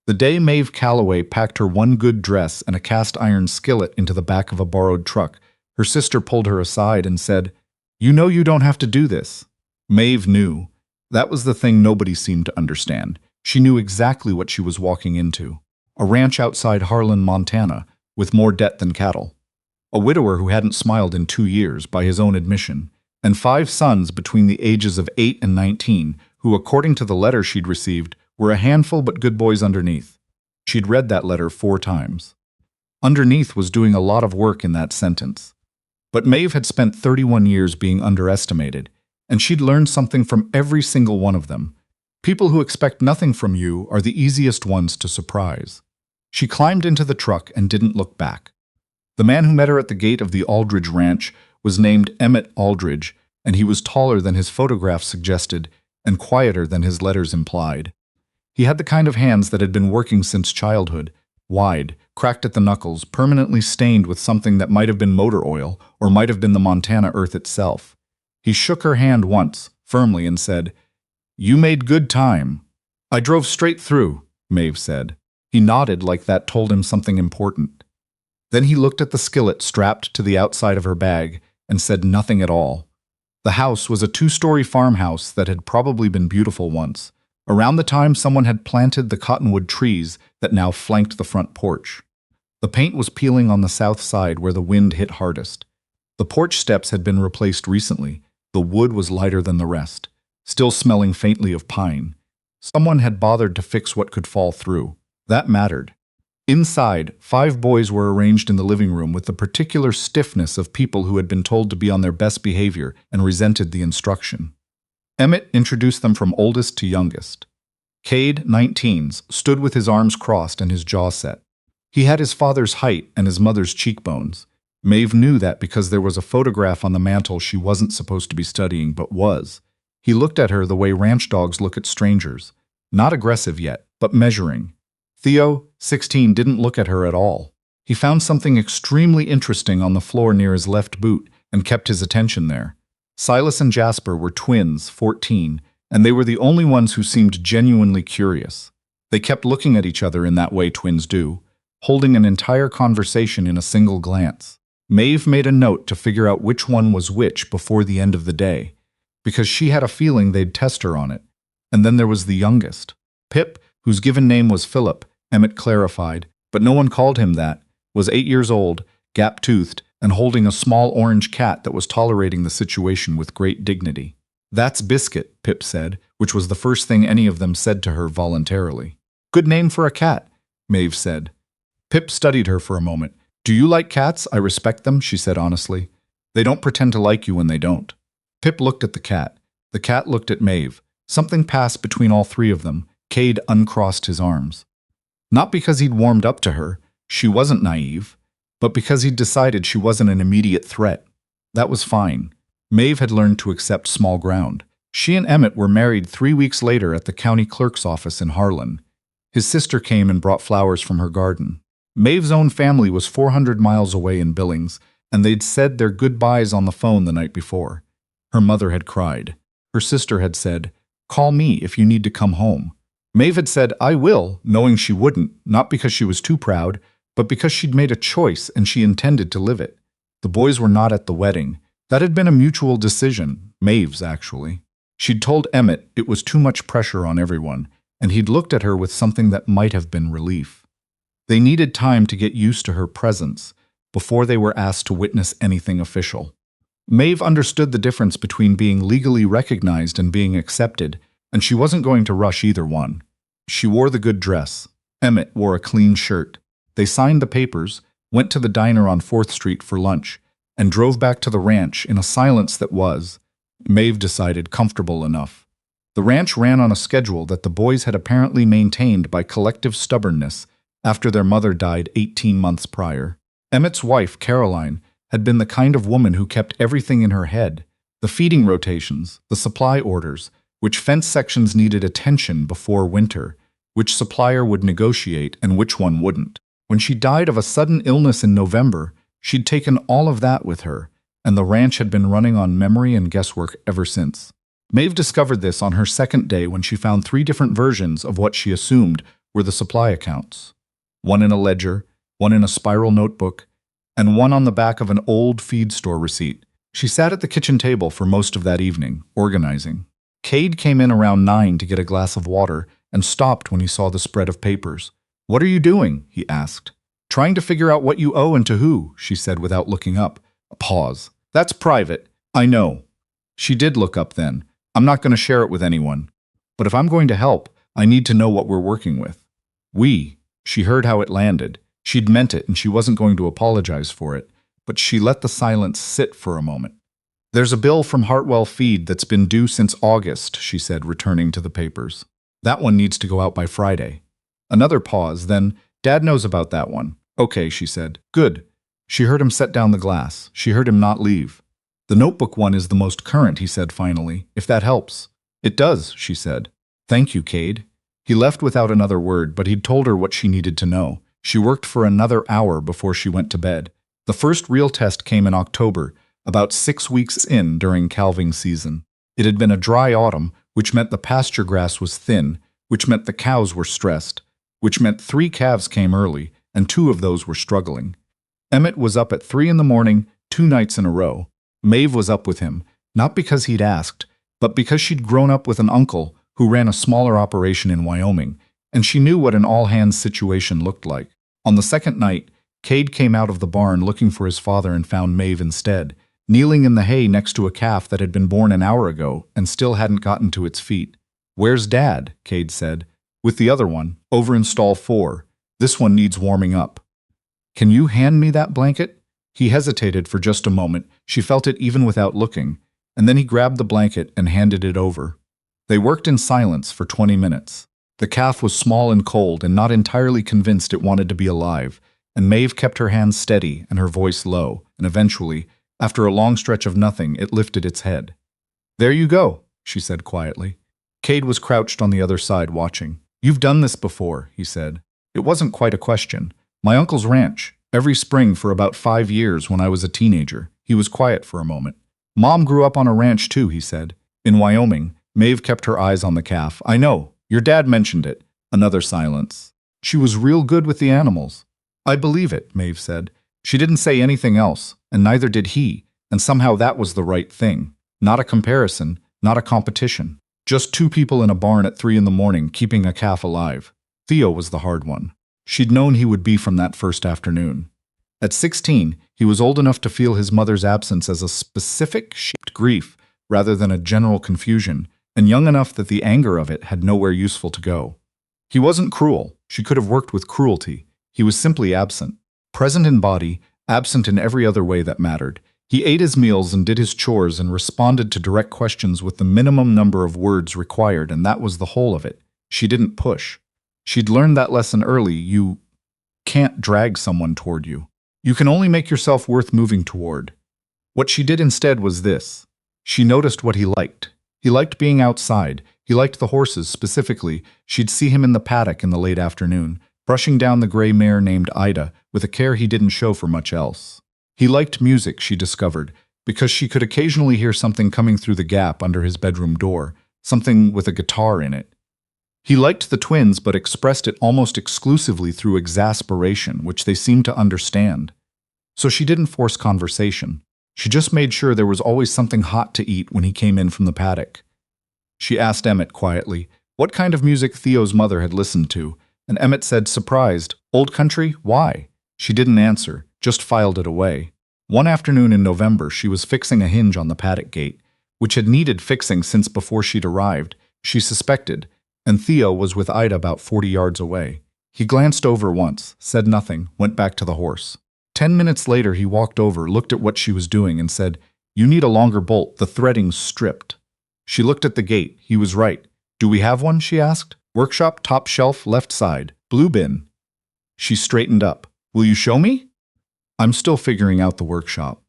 The day Maeve Calloway packed her one good dress and a cast-iron skillet into the back of a borrowed truck, her sister pulled her aside and said, "You know you don't have to do this." Maeve knew. That was the thing nobody seemed to understand. She knew exactly what she was walking into. A ranch outside Harlan, Montana, with more debt than cattle. A widower who hadn't smiled in 2 years, by his own admission, and 5 sons between the ages of 8 and 19, who, according to the letter she'd received, were a handful but good boys underneath. She'd read that letter 4 times. Underneath was doing a lot of work in that sentence. But Maeve had spent 31 years being underestimated, and she'd learned something from every single one of them. People who expect nothing from you are the easiest ones to surprise. She climbed into the truck and didn't look back. The man who met her at the gate of the Aldridge ranch was named Emmett Aldridge, and he was taller than his photograph suggested and quieter than his letters implied. He had the kind of hands that had been working since childhood, wide, cracked at the knuckles, permanently stained with something that might have been motor oil or might have been the Montana earth itself. He shook her hand once, firmly, and said, "You made good time." "I drove straight through," Maeve said. He nodded like that told him something important. Then he looked at the skillet strapped to the outside of her bag and said nothing at all. The house was a 2-story farmhouse that had probably been beautiful once, around the time someone had planted the cottonwood trees that now flanked the front porch. The paint was peeling on the south side where the wind hit hardest. The porch steps had been replaced recently. The wood was lighter than the rest, still smelling faintly of pine. Someone had bothered to fix what could fall through. That mattered. Inside, 5 boys were arranged in the living room with the particular stiffness of people who had been told to be on their best behavior and resented the instruction. Emmett introduced them from oldest to youngest. Cade, 19s, stood with his arms crossed and his jaw set. He had his father's height and his mother's cheekbones. Maeve knew that because there was a photograph on the mantel she wasn't supposed to be studying, but was. He looked at her the way ranch dogs look at strangers. Not aggressive yet, but measuring. Theo, 16, didn't look at her at all. He found something extremely interesting on the floor near his left boot and kept his attention there. Silas and Jasper were twins, 14, and they were the only ones who seemed genuinely curious. They kept looking at each other in that way twins do, holding an entire conversation in a single glance. Maeve made a note to figure out which one was which before the end of the day, because she had a feeling they'd test her on it. And then there was the youngest. Pip, whose given name was Philip, Emmett clarified, but no one called him that, was 8 years old, gap-toothed, and holding a small orange cat that was tolerating the situation with great dignity. "That's Biscuit," Pip said, which was the first thing any of them said to her voluntarily. "Good name for a cat," Maeve said. Pip studied her for a moment. "Do you like cats? I respect them," she said honestly. "They don't pretend to like you when they don't." Pip looked at the cat. The cat looked at Maeve. Something passed between all 3 of them. Cade uncrossed his arms. Not because he'd warmed up to her, she wasn't naive, but because he'd decided she wasn't an immediate threat. That was fine. Maeve had learned to accept small ground. She and Emmett were married 3 weeks later at the county clerk's office in Harlan. His sister came and brought flowers from her garden. Maeve's own family was 400 miles away in Billings, and they'd said their goodbyes on the phone the night before. Her mother had cried. Her sister had said, "Call me if you need to come home." Maeve had said, "I will," knowing she wouldn't, not because she was too proud, but because she'd made a choice and she intended to live it. The boys were not at the wedding. That had been a mutual decision, Maeve's actually. She'd told Emmett it was too much pressure on everyone, and he'd looked at her with something that might have been relief. They needed time to get used to her presence before they were asked to witness anything official. Maeve understood the difference between being legally recognized and being accepted, and she wasn't going to rush either one. She wore the good dress. Emmett wore a clean shirt. They signed the papers, went to the diner on 4th Street for lunch, and drove back to the ranch in a silence that was, Maeve decided, comfortable enough. The ranch ran on a schedule that the boys had apparently maintained by collective stubbornness after their mother died 18 months prior. Emmett's wife, Caroline, had been the kind of woman who kept everything in her head, the feeding rotations, the supply orders, which fence sections needed attention before winter, which supplier would negotiate and which one wouldn't. When she died of a sudden illness in November, she'd taken all of that with her, and the ranch had been running on memory and guesswork ever since. Maeve discovered this on her second day when she found 3 different versions of what she assumed were the supply accounts. One in a ledger, one in a spiral notebook, and one on the back of an old feed store receipt. She sat at the kitchen table for most of that evening, organizing. Cade came in around 9 to get a glass of water and stopped when he saw the spread of papers. "What are you doing?" he asked. "Trying to figure out what you owe and to who," she said without looking up. A pause. "That's private. I know." She did look up then. "I'm not going to share it with anyone. But if I'm going to help, I need to know what we're working with." She heard how it landed. She'd meant it and she wasn't going to apologize for it, but she let the silence sit for a moment. "There's a bill from Hartwell Feed that's been due since August," she said, returning to the papers. "That one needs to go out by Friday." Another pause, then, "Dad knows about that one." "Okay," she said. "Good." She heard him set down the glass. She heard him not leave. "The notebook one is the most current," he said finally, "if that helps." "It does," she said. "Thank you, Cade." He left without another word, but he'd told her what she needed to know. She worked for another hour before she went to bed. The first real test came in October, about 6 weeks in during calving season. It had been a dry autumn, which meant the pasture grass was thin, which meant the cows were stressed, which meant 3 calves came early, and 2 of those were struggling. Emmett was up at 3 in the morning, 2 nights in a row. Maeve was up with him, not because he'd asked, but because she'd grown up with an uncle who ran a smaller operation in Wyoming, and she knew what an all-hands situation looked like. On the second night, Cade came out of the barn looking for his father and found Maeve instead, kneeling in the hay next to a calf that had been born an hour ago and still hadn't gotten to its feet. "Where's Dad?" Cade said. "With the other one, over in stall 4. This one needs warming up." "Can you hand me that blanket?" He hesitated for just a moment. She felt it even without looking, and then he grabbed the blanket and handed it over. They worked in silence for 20 minutes. The calf was small and cold and not entirely convinced it wanted to be alive, and Maeve kept her hands steady and her voice low, and eventually, after a long stretch of nothing, it lifted its head. "There you go," she said quietly. Cade was crouched on the other side watching. "You've done this before," he said. It wasn't quite a question. "My uncle's ranch, every spring for about 5 years when I was a teenager." He was quiet for a moment. "Mom grew up on a ranch too," he said. "In Wyoming." Maeve kept her eyes on the calf. "I know. Your dad mentioned it." Another silence. "She was real good with the animals." "I believe it," Maeve said. She didn't say anything else, and neither did he, and somehow that was the right thing. Not a comparison, not a competition. Just 2 people in a barn at 3 in the morning keeping a calf alive. Theo was the hard one. She'd known he would be from that first afternoon. At 16, he was old enough to feel his mother's absence as a specific shaped grief rather than a general confusion, and young enough that the anger of it had nowhere useful to go. He wasn't cruel. She could have worked with cruelty. He was simply absent. Present in body, absent in every other way that mattered. He ate his meals and did his chores and responded to direct questions with the minimum number of words required, and that was the whole of it. She didn't push. She'd learned that lesson early. You can't drag someone toward you. You can only make yourself worth moving toward. What she did instead was this. She noticed what he liked. He liked being outside. He liked the horses specifically. She'd see him in the paddock in the late afternoon, brushing down the gray mare named Ida with a care he didn't show for much else. He liked music, she discovered, because she could occasionally hear something coming through the gap under his bedroom door, something with a guitar in it. He liked the twins but expressed it almost exclusively through exasperation, which they seemed to understand. So she didn't force conversation. She just made sure there was always something hot to eat when he came in from the paddock. She asked Emmett quietly what kind of music Theo's mother had listened to, and Emmett said, surprised, "Old country? Why?" She didn't answer, just filed it away. One afternoon in November, she was fixing a hinge on the paddock gate, which had needed fixing since before she'd arrived, she suspected, and Theo was with Ida about 40 yards away. He glanced over once, said nothing, went back to the horse. 10 minutes later, he walked over, looked at what she was doing, and said, "You need a longer bolt, the threading's stripped." She looked at the gate. He was right. "Do we have one?" she asked. "Workshop, top shelf, left side, blue bin." She straightened up. "Will you show me?" "I'm still figuring out the workshop."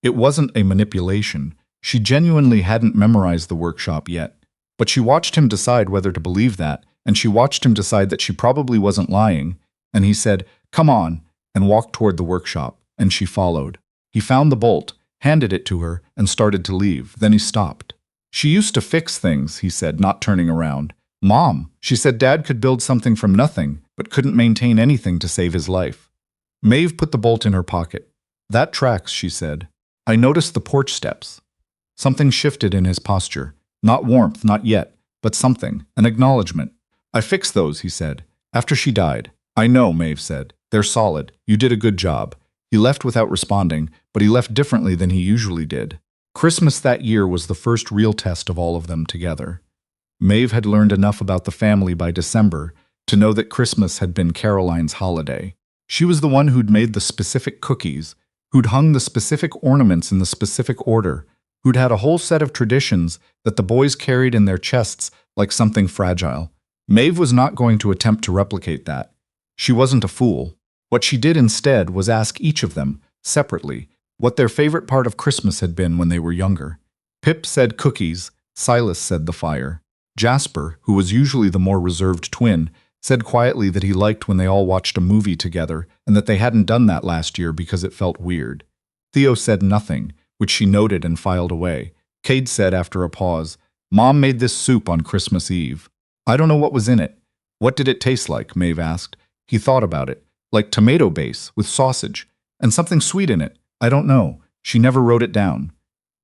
It wasn't a manipulation. She genuinely hadn't memorized the workshop yet. But she watched him decide whether to believe that, and she watched him decide that she probably wasn't lying, and he said, "Come on," and walked toward the workshop, and she followed. He found the bolt, handed it to her, and started to leave. Then he stopped. "She used to fix things," he said, not turning around. Mom, she said Dad could build something from nothing, but couldn't maintain anything to save his life. Maeve put the bolt in her pocket. That tracks, she said. I noticed the porch steps. Something shifted in his posture. Not warmth, not yet, but something, an acknowledgement. I fixed those, he said, after she died. I know, Maeve said. They're solid. You did a good job. He left without responding, but he left differently than he usually did. Christmas that year was the first real test of all of them together. Maeve had learned enough about the family by December to know that Christmas had been Caroline's holiday. She was the one who'd made the specific cookies, who'd hung the specific ornaments in the specific order, who'd had a whole set of traditions that the boys carried in their chests like something fragile. Maeve was not going to attempt to replicate that. She wasn't a fool. What she did instead was ask each of them, separately, what their favorite part of Christmas had been when they were younger. Pip said cookies, Silas said the fire. Jasper, who was usually the more reserved twin, said quietly that he liked when they all watched a movie together and that they hadn't done that last year because it felt weird. Theo said nothing, which she noted and filed away. Cade said after a pause, Mom made this soup on Christmas Eve. I don't know what was in it. What did it taste like? Maeve asked. He thought about it. Like tomato base with sausage and something sweet in it. I don't know. She never wrote it down.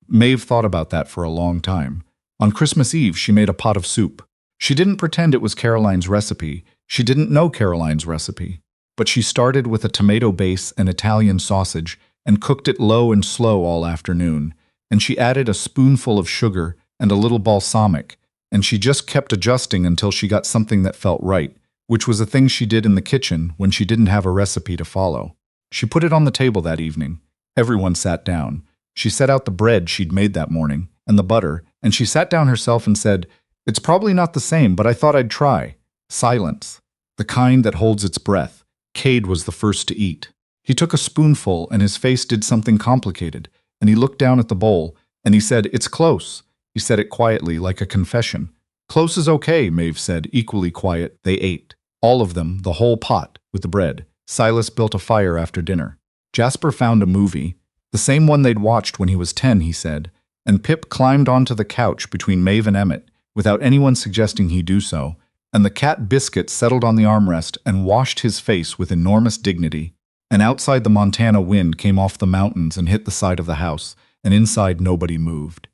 Maeve thought about that for a long time. On Christmas Eve, she made a pot of soup. She didn't pretend it was Caroline's recipe. She didn't know Caroline's recipe. But she started with a tomato base and Italian sausage and cooked it low and slow all afternoon. And she added a spoonful of sugar and a little balsamic. And she just kept adjusting until she got something that felt right, which was a thing she did in the kitchen when she didn't have a recipe to follow. She put it on the table that evening. Everyone sat down. She set out the bread she'd made that morning, and the butter, and she sat down herself and said, It's probably not the same, but I thought I'd try. Silence. The kind that holds its breath. Cade was the first to eat. He took a spoonful, and his face did something complicated, and he looked down at the bowl, and he said, It's close. He said it quietly, like a confession. Close is okay, Maeve said, equally quiet. They ate. All of them, the whole pot, with the bread. Silas built a fire after dinner. Jasper found a movie, the same one they'd watched when he was 10, he said, and Pip climbed onto the couch between Maeve and Emmett, without anyone suggesting he do so, and the cat Biscuit settled on the armrest and washed his face with enormous dignity. And outside the Montana wind came off the mountains and hit the side of the house, and inside nobody moved.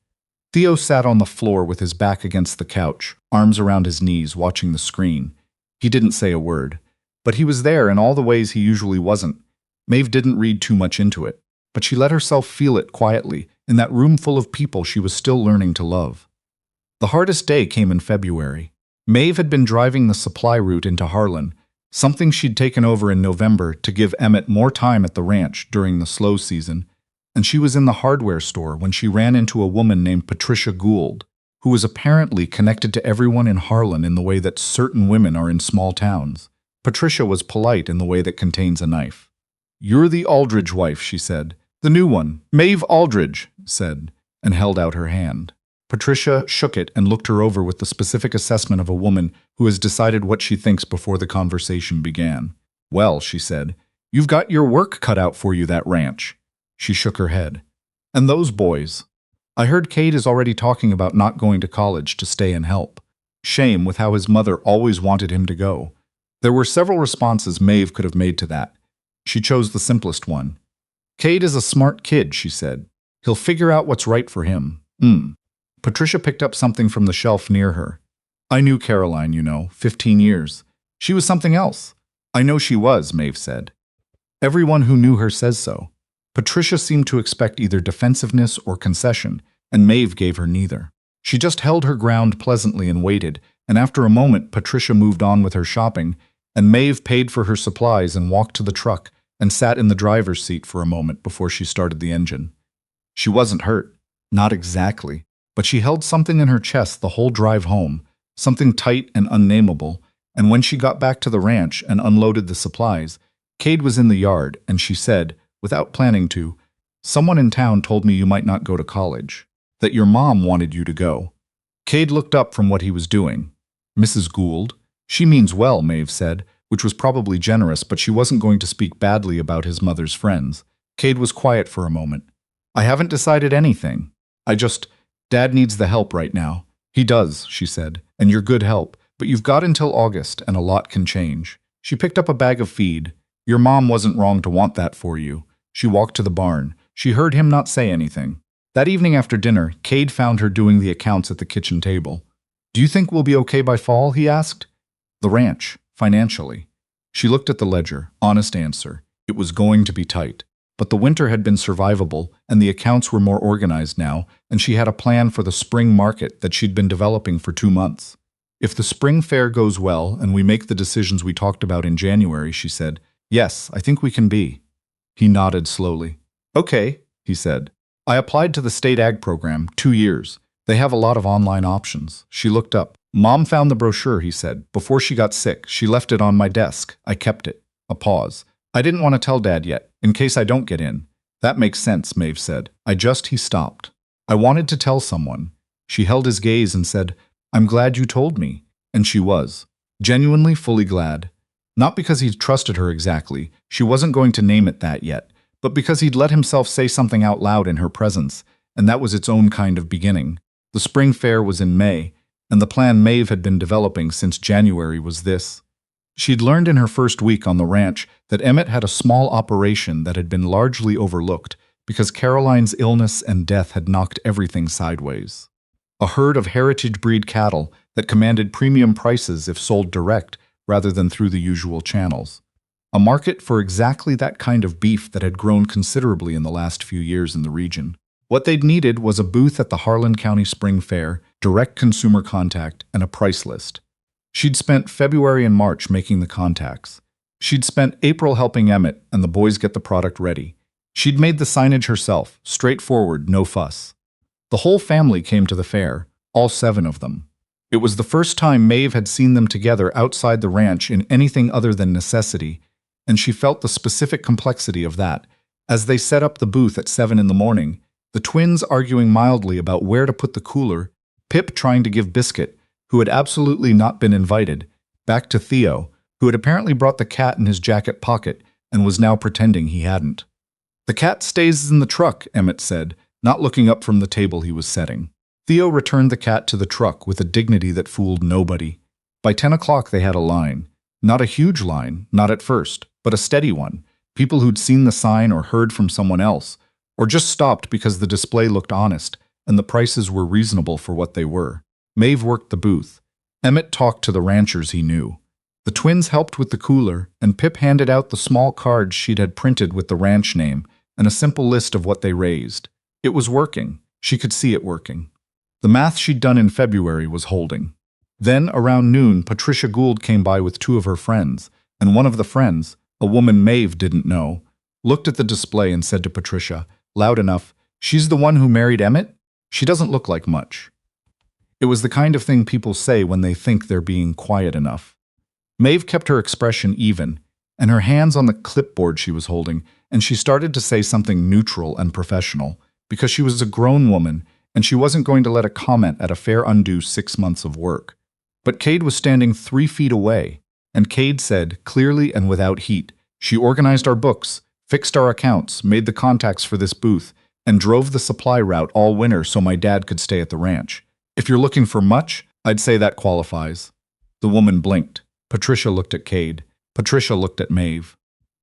Theo sat on the floor with his back against the couch, arms around his knees, watching the screen. He didn't say a word, but he was there in all the ways he usually wasn't. Maeve didn't read too much into it, but she let herself feel it quietly in that room full of people she was still learning to love. The hardest day came in February. Maeve had been driving the supply route into Harlan, something she'd taken over in November to give Emmett more time at the ranch during the slow season, and she was in the hardware store when she ran into a woman named Patricia Gould, who was apparently connected to everyone in Harlan in the way that certain women are in small towns. Patricia was polite in the way that contains a knife. You're the Aldridge wife, she said. The new one. Maeve Aldridge, said, and held out her hand. Patricia shook it and looked her over with the specific assessment of a woman who has decided what she thinks before the conversation began. Well, she said, you've got your work cut out for you, that ranch. She shook her head. And those boys. I heard Cade is already talking about not going to college to stay and help. Shame with how his mother always wanted him to go. There were several responses Maeve could have made to that. She chose the simplest one. Cade is a smart kid, she said. He'll figure out what's right for him. Patricia picked up something from the shelf near her. I knew Caroline, 15 years. She was something else. I know she was, Maeve said. Everyone who knew her says so. Patricia seemed to expect either defensiveness or concession, and Maeve gave her neither. She just held her ground pleasantly and waited, and after a moment Patricia moved on with her shopping, and Maeve paid for her supplies and walked to the truck and sat in the driver's seat for a moment before she started the engine. She wasn't hurt. Not exactly. But she held something in her chest the whole drive home, something tight and unnameable, and when she got back to the ranch and unloaded the supplies, Cade was in the yard, and she said, without planning to, Someone in town told me you might not go to college, that your mom wanted you to go. Cade looked up from what he was doing. Mrs. Gould? She means well, Maeve said, which was probably generous, but she wasn't going to speak badly about his mother's friends. Cade was quiet for a moment. I haven't decided anything. Dad needs the help right now. He does, she said, and you're good help, But you've got until August, and a lot can change. She picked up a bag of feed. Your mom wasn't wrong to want that for you. She walked to the barn. She heard him not say anything. That evening after dinner, Cade found her doing the accounts at the kitchen table. Do you think we'll be okay by fall? He asked. The ranch, financially. She looked at the ledger. Honest answer. It was going to be tight. But the winter had been survivable, and the accounts were more organized now, and she had a plan for the spring market that she'd been developing for 2 months. If the spring fair goes well and we make the decisions we talked about in January, she said, yes, I think we can be. He nodded slowly. Okay, he said. I applied to the state ag program, 2 years. They have a lot of online options. She looked up. Mom found the brochure, he said. Before she got sick, she left it on my desk. I kept it. A pause. I didn't want to tell Dad yet, in case I don't get in. That makes sense, Maeve said. He stopped. I wanted to tell someone. She held his gaze and said, I'm glad you told me. And she was. Genuinely, fully glad. Not because he'd trusted her exactly, she wasn't going to name it that yet, but because he'd let himself say something out loud in her presence, and that was its own kind of beginning. The spring fair was in May, and the plan Maeve had been developing since January was this. She'd learned in her first week on the ranch that Emmett had a small operation that had been largely overlooked because Caroline's illness and death had knocked everything sideways. A herd of heritage breed cattle that commanded premium prices if sold direct rather than through the usual channels. A market for exactly that kind of beef that had grown considerably in the last few years in the region. What they'd needed was a booth at the Harlan County Spring Fair, direct consumer contact, and a price list. She'd spent February and March making the contacts. She'd spent April helping Emmett and the boys get the product ready. She'd made the signage herself, straightforward, no fuss. The whole family came to the fair, all 7 of them. It was the first time Maeve had seen them together outside the ranch in anything other than necessity, and she felt the specific complexity of that. As they set up the booth at 7 in the morning, the twins arguing mildly about where to put the cooler, Pip trying to give Biscuit, who had absolutely not been invited, back to Theo, who had apparently brought the cat in his jacket pocket and was now pretending he hadn't. The cat stays in the truck, Emmett said, not looking up from the table he was setting. Theo returned the cat to the truck with a dignity that fooled nobody. By 10 o'clock they had a line. Not a huge line, not at first, but a steady one. People who'd seen the sign or heard from someone else, or just stopped because the display looked honest and the prices were reasonable for what they were. Maeve worked the booth. Emmett talked to the ranchers he knew. The twins helped with the cooler, and Pip handed out the small cards she'd had printed with the ranch name and a simple list of what they raised. It was working. She could see it working. The math she'd done in February was holding. Then, around noon, Patricia Gould came by with 2 of her friends, and one of the friends, a woman Maeve didn't know, looked at the display and said to Patricia, loud enough, "She's the one who married Emmett? She doesn't look like much." It was the kind of thing people say when they think they're being quiet enough. Maeve kept her expression even, and her hands on the clipboard she was holding, and she started to say something neutral and professional, because she was a grown woman, and she wasn't going to let a comment at a fair undo 6 months of work. But Cade was standing 3 feet away, and Cade said, clearly and without heat, "She organized our books, fixed our accounts, made the contacts for this booth, and drove the supply route all winter so my dad could stay at the ranch. If you're looking for much, I'd say that qualifies." The woman blinked. Patricia looked at Cade. Patricia looked at Maeve.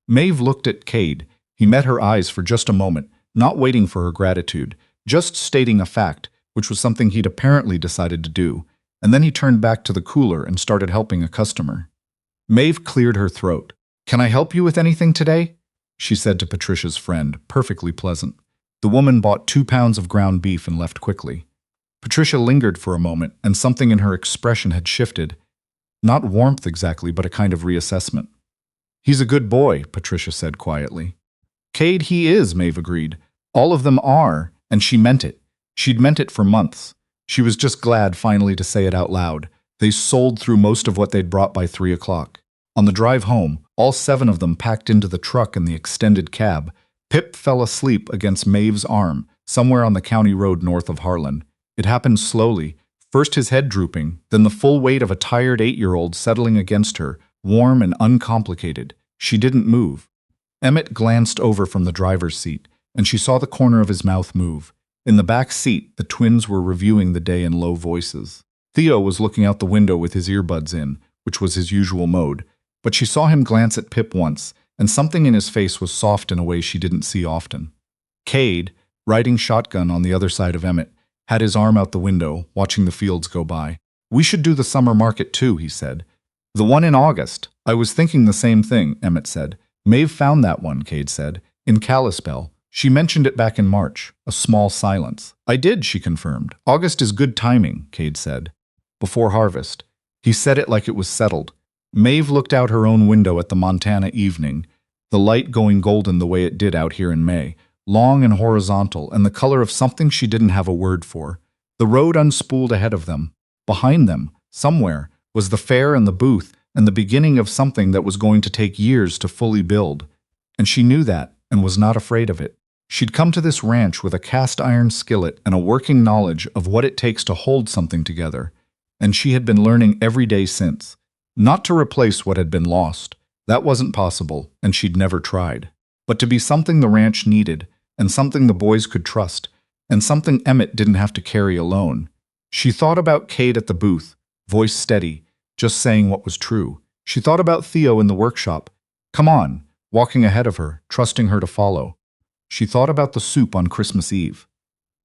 Maeve looked at Cade. He met her eyes for just a moment, not waiting for her gratitude, just stating a fact, which was something he'd apparently decided to do, and then he turned back to the cooler and started helping a customer. Maeve cleared her throat. "Can I help you with anything today?" she said to Patricia's friend, perfectly pleasant. The woman bought 2 pounds of ground beef and left quickly. Patricia lingered for a moment, and something in her expression had shifted. Not warmth exactly, but a kind of reassessment. "He's a good boy," Patricia said quietly. "Cade, he is," Maeve agreed. "All of them are, and she meant it. She'd meant it for months. She was just glad finally to say it out loud. They sold through most of what they'd brought by 3 o'clock. On the drive home, all 7 of them packed into the truck and the extended cab. Pip fell asleep against Maeve's arm, somewhere on the county road north of Harlan. It happened slowly, first his head drooping, then the full weight of a tired 8-year-old settling against her, warm and uncomplicated. She didn't move. Emmett glanced over from the driver's seat, and she saw the corner of his mouth move. In the back seat, the twins were reviewing the day in low voices. Theo was looking out the window with his earbuds in, which was his usual mode, but she saw him glance at Pip once, and something in his face was soft in a way she didn't see often. Cade, riding shotgun on the other side of Emmett, had his arm out the window, watching the fields go by. "We should do the summer market too," he said. "The one in August. I was thinking the same thing," Emmett said. "Maeve found that one," Cade said, "in Kalispell. She mentioned it back in March." A small silence. "I did," she confirmed. "August is good timing," Cade said. "Before harvest." He said it like it was settled. Maeve looked out her own window at the Montana evening, the light going golden the way it did out here in May, long and horizontal, and the color of something she didn't have a word for. The road unspooled ahead of them. Behind them, somewhere, was the fair and the booth, and the beginning of something that was going to take years to fully build. And she knew that, and was not afraid of it. She'd come to this ranch with a cast-iron skillet and a working knowledge of what it takes to hold something together, and she had been learning every day since. Not to replace what had been lost. That wasn't possible, and she'd never tried. But to be something the ranch needed, and something the boys could trust, and something Emmett didn't have to carry alone. She thought about Cade at the booth, voice steady, just saying what was true. She thought about Theo in the workshop. "Come on," walking ahead of her, trusting her to follow. She thought about the soup on Christmas Eve.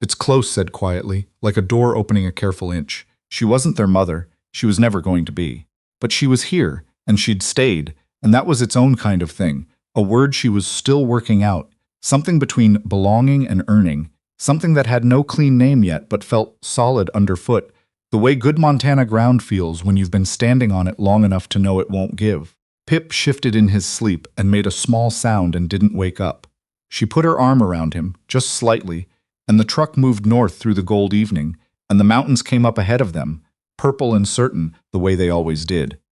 "It's close," said quietly, like a door opening a careful inch. She wasn't their mother. She was never going to be. But she was here, and she'd stayed, and that was its own kind of thing, a word she was still working out, something between belonging and earning, something that had no clean name yet but felt solid underfoot, the way good Montana ground feels when you've been standing on it long enough to know it won't give. Pip shifted in his sleep and made a small sound and didn't wake up. She put her arm around him, just slightly, and the truck moved north through the gold evening, and the mountains came up ahead of them, purple and certain, the way they always did.